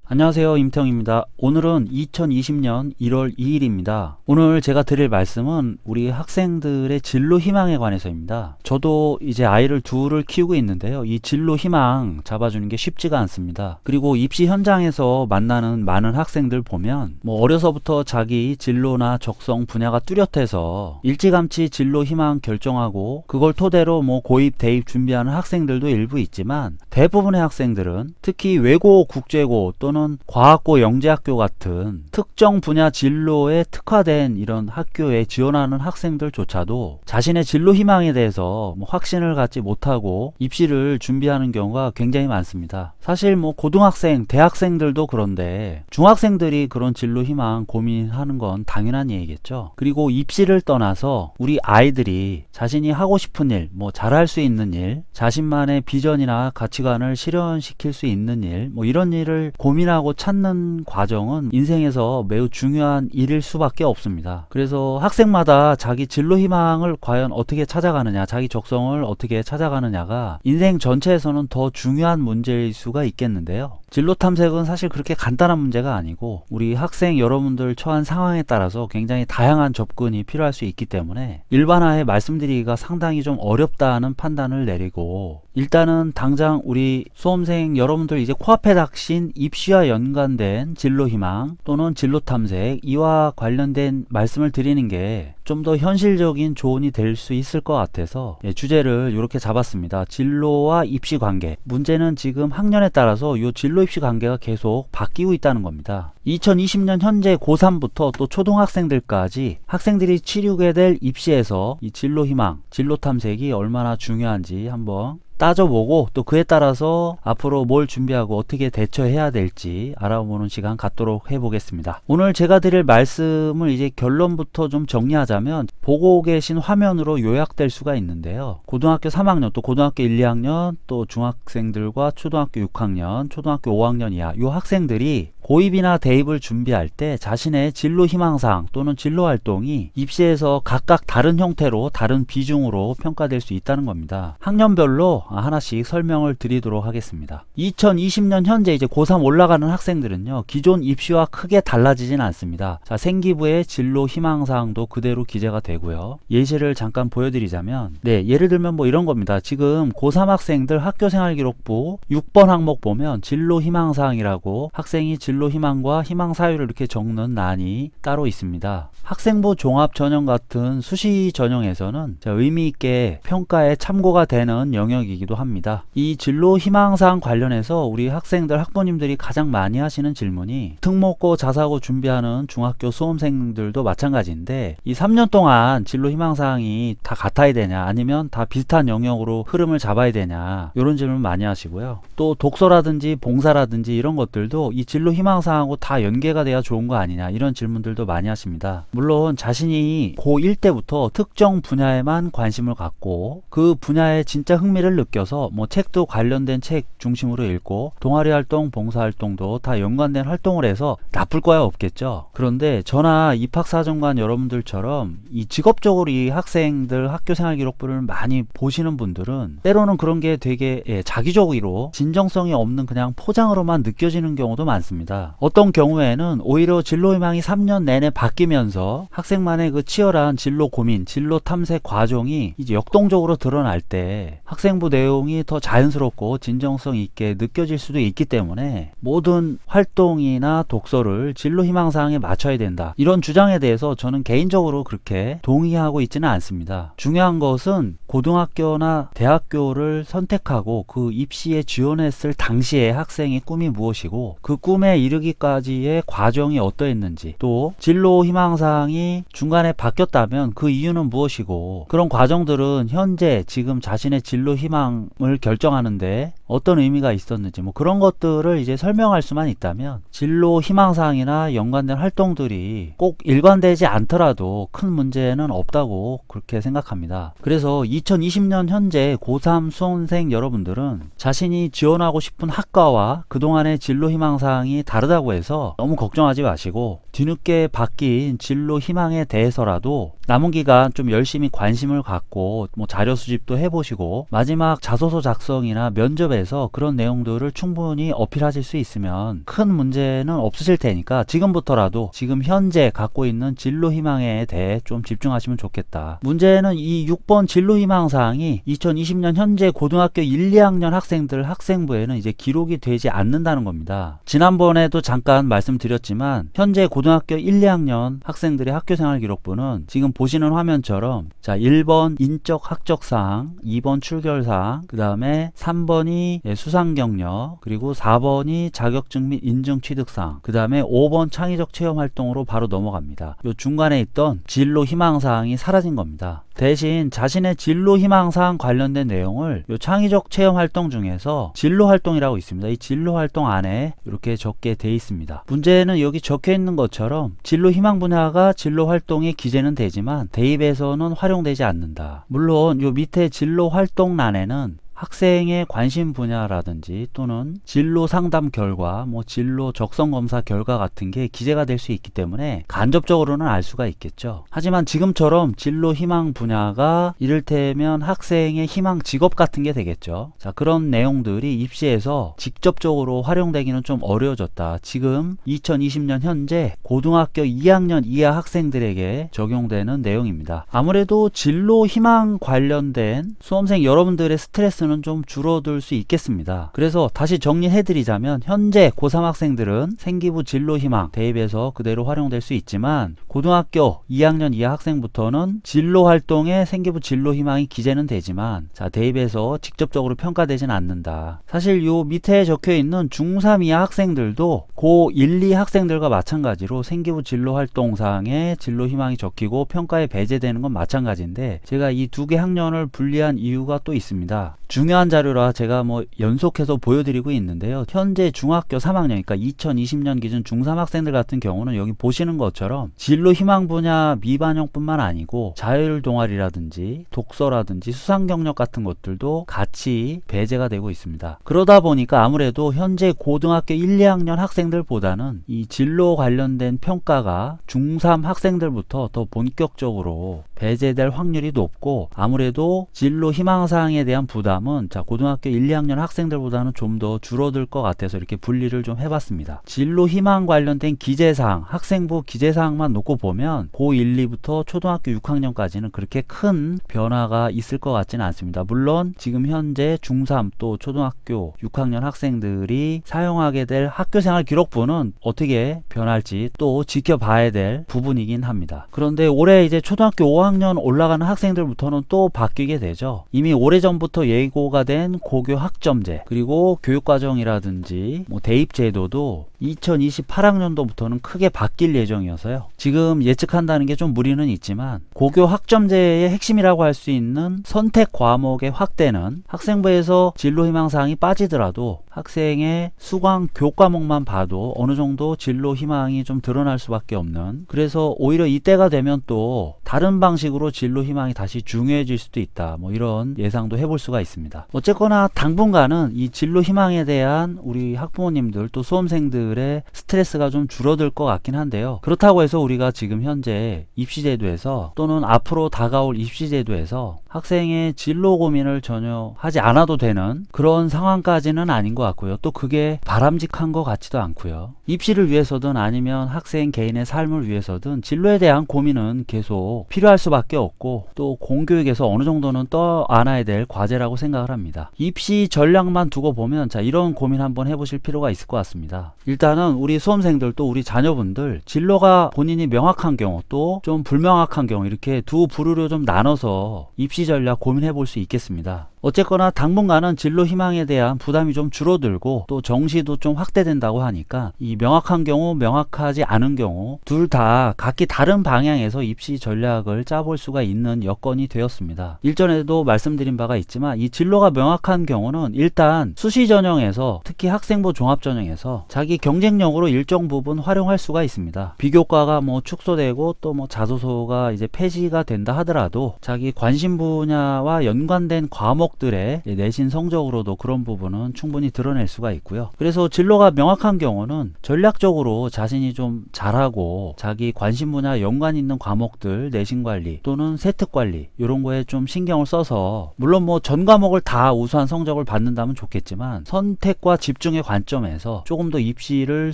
안녕하세요, 임태형입니다. 오늘은 2020년 1월 2일입니다. 오늘 제가 드릴 말씀은 우리 학생들의 진로 희망에 관해서입니다. 저도 이제 아이를 둘을 키우고 있는데요. 이 진로 희망 잡아주는 게 쉽지가 않습니다. 그리고 입시 현장에서 만나는 많은 학생들 보면 어려서부터 자기 진로나 적성 분야가 뚜렷해서 일찌감치 진로 희망 결정하고 그걸 토대로 고입, 대입 준비하는 학생들도 일부 있지만 대부분의 학생들은 특히 외고, 국제고 또는 과학고, 영재학교 같은 특정 분야 진로에 특화된 이런 학교에 지원하는 학생들조차도 자신의 진로 희망에 대해서 확신을 갖지 못하고 입시를 준비하는 경우가 굉장히 많습니다. 사실 고등학생, 대학생들도 그런데 중학생들이 그런 진로 희망 고민하는 건 당연한 얘기겠죠. 그리고 입시를 떠나서 우리 아이들이 자신이 하고 싶은 일, 잘할 수 있는 일, 자신만의 비전이나 가치관을 실현시킬 수 있는 일, 이런 일을 고민하고 찾는 과정은 인생에서 매우 중요한 일일 수밖에 없습니다. 그래서 학생마다 자기 진로 희망을 과연 어떻게 찾아가느냐, 자기 적성을 어떻게 찾아가느냐가 인생 전체에서는 더 중요한 문제일 수가 있겠는데요. 진로 탐색은 사실 그렇게 간단한 문제가 아니고 우리 학생 여러분들 처한 상황에 따라서 굉장히 다양한 접근이 필요할 수 있기 때문에 일반화해 말씀드리기가 상당히 좀 어렵다는 판단을 내리고, 일단은 당장 우리 수험생 여러분들 이제 코앞에 닥친 입시와 연관된 진로 희망 또는 진로 탐색, 이와 관련된 말씀을 드리는 게 좀 더 현실적인 조언이 될 수 있을 것 같아서 주제를 이렇게 잡았습니다. 진로와 입시 관계. 문제는 지금 학년에 따라서 이 진로 입시 관계가 계속 바뀌고 있다는 겁니다. 2020년 현재 고3부터 또 초등학생들까지 학생들이 치르게 될 입시에서 이 진로 희망, 진로 탐색이 얼마나 중요한지 한번 따져보고 또 그에 따라서 앞으로 뭘 준비하고 어떻게 대처해야 될지 알아보는 시간 갖도록 해보겠습니다. 오늘 제가 드릴 말씀을 이제 결론부터 좀 정리하자면 보고 계신 화면으로 요약될 수가 있는데요. 고등학교 3학년 또 고등학교 1, 2학년 또 중학생들과 초등학교 6학년, 초등학교 5학년 이하 이 학생들이 고입이나 대입을 준비할 때 자신의 진로 희망사항 또는 진로 활동이 입시에서 각각 다른 형태로 다른 비중으로 평가될 수 있다는 겁니다. 학년별로 하나씩 설명을 드리도록 하겠습니다. 2020년 현재 이제 고3 올라가는 학생들은요, 기존 입시와 크게 달라지진 않습니다. 자, 생기부의 진로 희망사항도 그대로 기재가 되고요. 예시를 잠깐 보여드리자면, 예를 들면 이런 겁니다. 지금 고3 학생들 학교생활기록부 6번 항목 보면 진로 희망사항이라고 학생이 진로 희망과 희망 사유를 이렇게 적는 란이 따로 있습니다. 학생부 종합 전형 같은 수시 전형에서는 의미 있게 평가에 참고가 되는 영역이기도 합니다. 이 진로 희망사항 관련해서 우리 학생들, 학부모님들이 가장 많이 하시는 질문이 특목고, 자사고 준비하는 중학교 수험생들도 마찬가지인데, 이 3년 동안 진로 희망사항이 다 같아야 되냐, 아니면 다 비슷한 영역으로 흐름을 잡아야 되냐, 이런 질문 많이 하시고요. 또 독서라든지 봉사라든지 이런 것들도 이 진로 희망사항하고 다 연계가 돼야 좋은 거 아니냐, 이런 질문들도 많이 하십니다. 물론 자신이 고1 때부터 특정 분야에만 관심을 갖고 그 분야에 진짜 흥미를 느껴서 책도 관련된 책 중심으로 읽고 동아리 활동, 봉사 활동도 다 연관된 활동을 해서 나쁠 거야 없겠죠. 그런데 저나 입학사정관 여러분들처럼 이 직업적으로 이 학생들 학교생활 기록부를 많이 보시는 분들은 때로는 그런 게 되게 자기적으로 진정성이 없는 그냥 포장으로만 느껴지는 경우도 많습니다. 어떤 경우에는 오히려 진로 희망이 3년 내내 바뀌면서 학생만의 그 치열한 진로 고민, 진로 탐색 과정이 이제 역동적으로 드러날 때 학생부 내용이 더 자연스럽고 진정성 있게 느껴질 수도 있기 때문에 모든 활동이나 독서를 진로 희망사항에 맞춰야 된다, 이런 주장에 대해서 저는 개인적으로 그렇게 동의하고 있지는 않습니다. 중요한 것은 고등학교나 대학교를 선택하고 그 입시에 지원했을 당시에 학생의 꿈이 무엇이고 그 꿈에 이르기까지의 과정이 어떠했는지, 또 진로 희망사항이 중간에 바뀌었다면 그 이유는 무엇이고 그런 과정들은 현재 지금 자신의 진로 희망을 결정하는데 어떤 의미가 있었는지 그런 것들을 이제 설명할 수만 있다면 진로 희망사항이나 연관된 활동들이 꼭 일관되지 않더라도 큰 문제는 없다고 그렇게 생각합니다. 그래서 2020년 현재 고3 수험생 여러분들은 자신이 지원하고 싶은 학과와 그동안의 진로 희망사항이 다르다고 해서 너무 걱정하지 마시고 뒤늦게 바뀐 진로 희망에 대해서라도 남은 기간 좀 열심히 관심을 갖고 뭐 자료 수집도 해보시고 마지막 자소서 작성이나 면접에서 그런 내용들을 충분히 어필하실 수 있으면 큰 문제는 없으실 테니까 지금부터라도 지금 현재 갖고 있는 진로 희망에 대해 좀 집중하시면 좋겠다. 문제는 이 6번 진로 희망 사항이 2020년 현재 고등학교 1, 2학년 학생들 학생부에는 이제 기록이 되지 않는다는 겁니다. 지난번에도 잠깐 말씀드렸지만 현재 고등학교 1, 2학년 학생들의 학교생활 기록부는 지금 보시는 화면처럼 자 1번 인적 학적 사항, 2번 출결 사항, 그 다음에 3번이 수상 경력, 그리고 4번이 자격증 및 인증 취득 사항, 그 다음에 5번 창의적 체험 활동으로 바로 넘어갑니다. 요 중간에 있던 진로 희망 사항이 사라진 겁니다. 대신 자신의 진로 희망 사항 관련된 내용을 요 창의적 체험 활동 중에서 진로 활동이라고 있습니다. 이 진로 활동 안에 이렇게 적게 돼 있습니다. 문제는 여기 적혀 있는 것처럼 진로 희망 분야가 진로 활동에 기재는 되지만 대입에서는 활용되지 않는다. 물론 요 밑에 진로 활동란에는 학생의 관심 분야라든지 또는 진로 상담 결과, 뭐 진로 적성 검사 결과 같은 게 기재가 될 수 있기 때문에 간접적으로는 알 수가 있겠죠. 하지만 지금처럼 진로 희망 분야가 이를테면 학생의 희망 직업 같은 게 되겠죠. 자, 그런 내용들이 입시에서 직접적으로 활용되기는 좀 어려워졌다. 지금 2020년 현재 고등학교 2학년 이하 학생들에게 적용되는 내용입니다. 아무래도 진로 희망 관련된 수험생 여러분들의 스트레스 좀 줄어들 수 있겠습니다. 그래서 다시 정리해 드리자면 현재 고3 학생들은 생기부 진로 희망 대입에서 그대로 활용될 수 있지만 고등학교 2학년 이하 학생부터는 진로 활동에 생기부 진로 희망이 기재는 되지만 자 대입에서 직접적으로 평가되진 않는다. 사실 요 밑에 적혀 있는 중3 이하 학생들도 고1, 2 학생들과 마찬가지로 생기부 진로 활동 사항에 진로 희망이 적히고 평가에 배제되는 건 마찬가지인데 제가 이 두 개 학년을 분리한 이유가 또 있습니다. 중요한 자료라 제가 뭐 연속해서 보여드리고 있는데요. 현재 중학교 3학년, 그러니까 2020년 기준 중3 학생들 같은 경우는 여기 보시는 것처럼 진로 희망 분야 미반영뿐만 아니고 자율 동아리라든지 독서라든지 수상 경력 같은 것들도 같이 배제가 되고 있습니다. 그러다 보니까 아무래도 현재 고등학교 1, 2학년 학생들보다는 이 진로 관련된 평가가 중3 학생들부터 더 본격적으로 배제될 확률이 높고 아무래도 진로 희망 사항에 대한 부담은 자 고등학교 1, 2학년 학생들보다는 좀 더 줄어들 것 같아서 이렇게 분리를 좀 해봤습니다. 진로 희망 관련된 기재사항, 학생부 기재사항만 놓고 보면 고1, 2부터 초등학교 6학년까지는 그렇게 큰 변화가 있을 것 같지는 않습니다. 물론 지금 현재 중3 또 초등학교 6학년 학생들이 사용하게 될 학교생활 기록부는 어떻게 변할지 또 지켜봐야 될 부분이긴 합니다. 그런데 올해 이제 초등학교 5학년 올라가는 학생들부터는 또 바뀌게 되죠. 이미 오래전부터 예고가 된 고교 학점제 그리고 교육과정이라든지 뭐 대입제도도 2028학년도부터는 크게 바뀔 예정이어서요. 지금 예측한다는 게 좀 무리는 있지만 고교 학점제의 핵심이라고 할 수 있는 선택 과목의 확대는 학생부에서 진로 희망 사항이 빠지더라도 학생의 수강 교과목만 봐도 어느 정도 진로 희망이 좀 드러날 수밖에 없는, 그래서 오히려 이때가 되면 또 다른 방식으로 진로 희망이 다시 중요해질 수도 있다, 뭐 이런 예상도 해볼 수가 있습니다. 어쨌거나 당분간은 이 진로 희망에 대한 우리 학부모님들 또 수험생들의 스트레스가 좀 줄어들 것 같긴 한데요. 그렇다고 해서 우리가 지금 현재 입시제도에서 또는 앞으로 다가올 입시제도에서 학생의 진로 고민을 전혀 하지 않아도 되는 그런 상황까지는 아닌 것 같고요. 또 그게 바람직한 것 같지도 않고요. 입시를 위해서든 아니면 학생 개인의 삶을 위해서든 진로에 대한 고민은 계속 필요할 수밖에 없고 또 공교육에서 어느 정도는 떠안아야 될 과제라고 생각을 합니다. 입시 전략만 두고 보면 자 이런 고민 한번 해보실 필요가 있을 것 같습니다. 일단은 우리 수험생들 또 우리 자녀분들 진로가 본인이 명확한 경우 또 좀 불명확한 경우 이렇게 두 부류로 좀 나눠서 입시 전략 고민해 볼 수 있겠습니다. 어쨌거나 당분간은 진로 희망에 대한 부담이 좀 줄어들고 또 정시도 좀 확대된다고 하니까 이 명확한 경우 명확하지 않은 경우 둘 다 각기 다른 방향에서 입시 전략을 짜볼 수가 있는 여건이 되었습니다. 일전에도 말씀드린 바가 있지만 이 진로가 명확한 경우는 일단 수시 전형에서 특히 학생부 종합 전형에서 자기 경쟁력으로 일정 부분 활용할 수가 있습니다. 비교과가 뭐 축소되고 또 뭐 자소서가 이제 폐지가 된다 하더라도 자기 관심 분야와 연관된 과목 과목들의 내신 성적으로도 그런 부분은 충분히 드러낼 수가 있고요. 그래서 진로가 명확한 경우는 전략적으로 자신이 좀 잘하고 자기 관심 분야 연관 있는 과목들 내신 관리 또는 세특 관리 이런 거에 좀 신경을 써서, 물론 뭐 전 과목을 다 우수한 성적을 받는다면 좋겠지만 선택과 집중의 관점에서 조금 더 입시를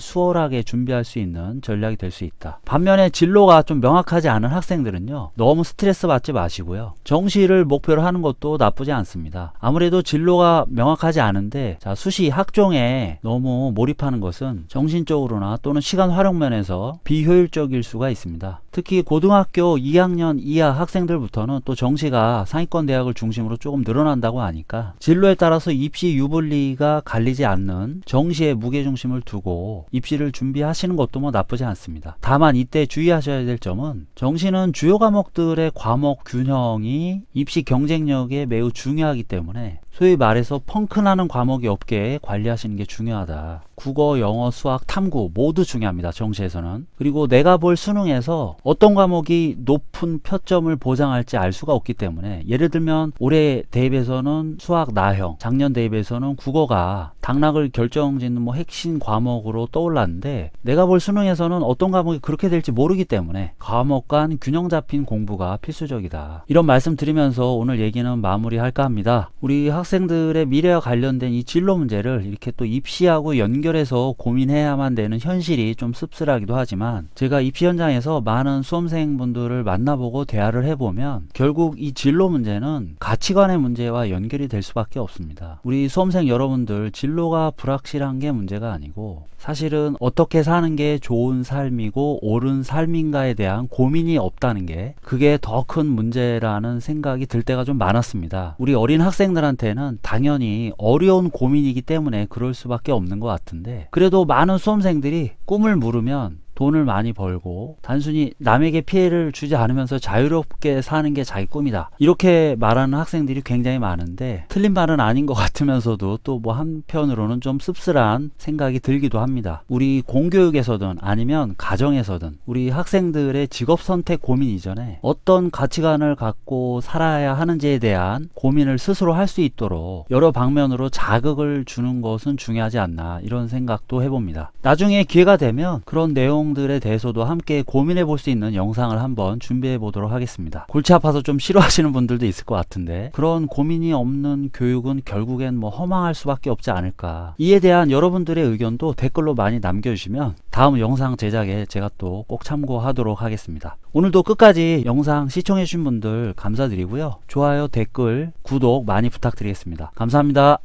수월하게 준비할 수 있는 전략이 될 수 있다. 반면에 진로가 좀 명확하지 않은 학생들은요, 너무 스트레스 받지 마시고요, 정시를 목표로 하는 것도 나쁘지 않습니다. 아무래도 진로가 명확하지 않은데 수시 학종에 너무 몰입하는 것은 정신적으로나 또는 시간 활용 면에서 비효율적일 수가 있습니다. 특히 고등학교 2학년 이하 학생들부터는 또 정시가 상위권 대학을 중심으로 조금 늘어난다고 하니까 진로에 따라서 입시 유불리가 갈리지 않는 정시에 무게중심을 두고 입시를 준비하시는 것도 뭐 나쁘지 않습니다. 다만 이때 주의하셔야 될 점은, 정시는 주요 과목들의 과목 균형이 입시 경쟁력에 매우 중요하기 때문에 소위 말해서 펑크나는 과목이 없게 관리하시는 게 중요하다. 국어, 영어, 수학, 탐구 모두 중요합니다. 정시에서는. 그리고 내가 볼 수능에서 어떤 과목이 높은 표점을 보장할지 알 수가 없기 때문에, 예를 들면 올해 대입에서는 수학 나형, 작년 대입에서는 국어가 당락을 결정짓는 뭐 핵심 과목으로 떠올랐는데, 내가 볼 수능에서는 어떤 과목이 그렇게 될지 모르기 때문에 과목 간 균형 잡힌 공부가 필수적이다. 이런 말씀 드리면서 오늘 얘기는 마무리할까 합니다. 우리 학생들의 미래와 관련된 이 진로 문제를 이렇게 또 입시하고 연결해서 고민해야만 되는 현실이 좀 씁쓸하기도 하지만, 제가 입시 현장에서 많은 수험생분들을 만나보고 대화를 해보면 결국 이 진로 문제는 가치관의 문제와 연결이 될 수밖에 없습니다. 우리 수험생 여러분들, 진로가 불확실한 게 문제가 아니고 사실은 어떻게 사는 게 좋은 삶이고 옳은 삶인가에 대한 고민이 없다는 게, 그게 더 큰 문제라는 생각이 들 때가 좀 많았습니다. 우리 어린 학생들한테는 당연히 어려운 고민이기 때문에 그럴 수밖에 없는 것 같은데, 그래도 많은 수험생들이 꿈을 물으면 돈을 많이 벌고 단순히 남에게 피해를 주지 않으면서 자유롭게 사는 게 자기 꿈이다, 이렇게 말하는 학생들이 굉장히 많은데, 틀린 말은 아닌 것 같으면서도 또 뭐 한편으로는 좀 씁쓸한 생각이 들기도 합니다. 우리 공교육에서든 아니면 가정에서든 우리 학생들의 직업 선택 고민 이전에 어떤 가치관을 갖고 살아야 하는지에 대한 고민을 스스로 할 수 있도록 여러 방면으로 자극을 주는 것은 중요하지 않나, 이런 생각도 해봅니다. 나중에 기회가 되면 그런 내용들에 대해서도 함께 고민해 볼 수 있는 영상을 한번 준비해 보도록 하겠습니다. 골치 아파서 좀 싫어하시는 분들도 있을 것 같은데, 그런 고민이 없는 교육은 결국엔 뭐 허망할 수밖에 없지 않을까. 이에 대한 여러분들의 의견도 댓글로 많이 남겨주시면 다음 영상 제작에 제가 또 꼭 참고하도록 하겠습니다. 오늘도 끝까지 영상 시청해 주신 분들 감사드리고요. 좋아요, 댓글, 구독 많이 부탁드리겠습니다. 감사합니다.